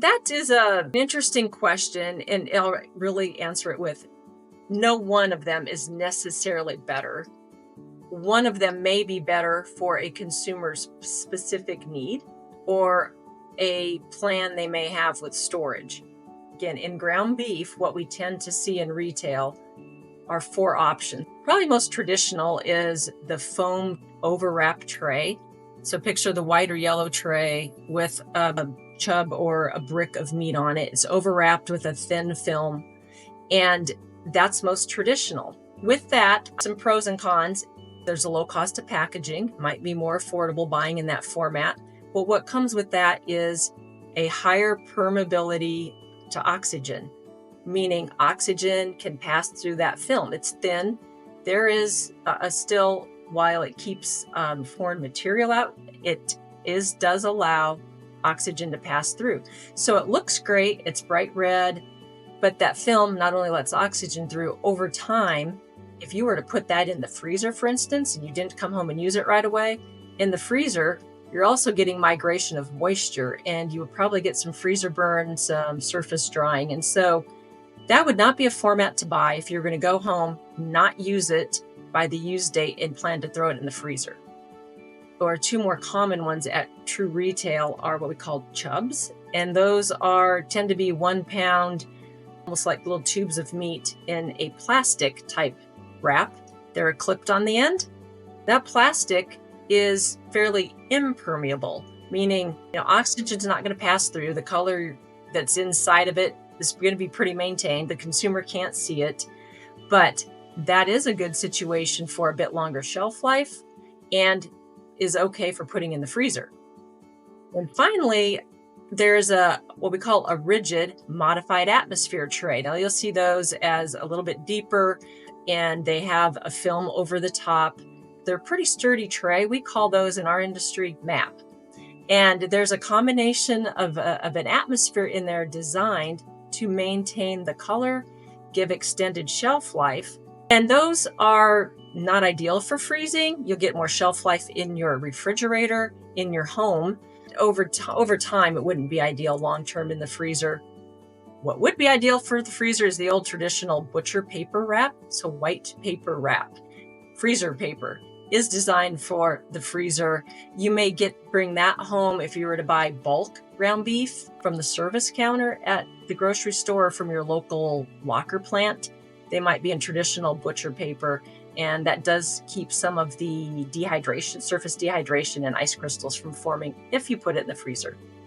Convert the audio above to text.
That is an interesting question, and I'll really answer it with no one of them is necessarily better. One of them may be better for a consumer's specific need or a plan they may have with storage. Again, in ground beef, what we tend to see in retail are four options. Probably most traditional is the foam overwrap tray. So picture the white or yellow tray with a chub or a brick of meat on it. It's overwrapped with a thin film, and that's most traditional. With that, some pros and cons. There's a low cost of packaging, might be more affordable buying in that format. But what comes with that is a higher permeability to oxygen, meaning oxygen can pass through that film. It's thin. There is still, while it keeps foreign material out, it does allow oxygen to pass through. So it looks great. It's bright red, but that film not only lets oxygen through over time. If you were to put that in the freezer, for instance, and you didn't come home and use it right away, in the freezer, you're also getting migration of moisture, and you would probably get some freezer burn, some surface drying. And so that would not be a format to buy if you're going to go home, not use it by the use date, and plan to throw it in the freezer. Or two more common ones at true retail are what we call chubs. And those tend to be 1 pound, almost like little tubes of meat in a plastic type wrap. They're clipped on the end. That plastic is fairly impermeable, meaning oxygen's not going to pass through. The color that's inside of it is going to be pretty maintained. The consumer can't see it, but that is a good situation for a bit longer shelf life and is okay for putting in the freezer. And finally, there's what we call a rigid modified atmosphere tray. Now you'll see those as a little bit deeper, and they have a film over the top. They're a pretty sturdy tray. We call those in our industry MAP. And there's a combination of an atmosphere in there designed to maintain the color, give extended shelf life. And those are not ideal for freezing. You'll get more shelf life in your refrigerator, in your home. Over time, it wouldn't be ideal long-term in the freezer. What would be ideal for the freezer is the old traditional butcher paper wrap. So white paper wrap. Freezer paper is designed for the freezer. You may bring that home if you were to buy bulk ground beef from the service counter at the grocery store or from your local locker plant. They might be in traditional butcher paper, and that does keep some of the surface dehydration and ice crystals from forming if you put it in the freezer.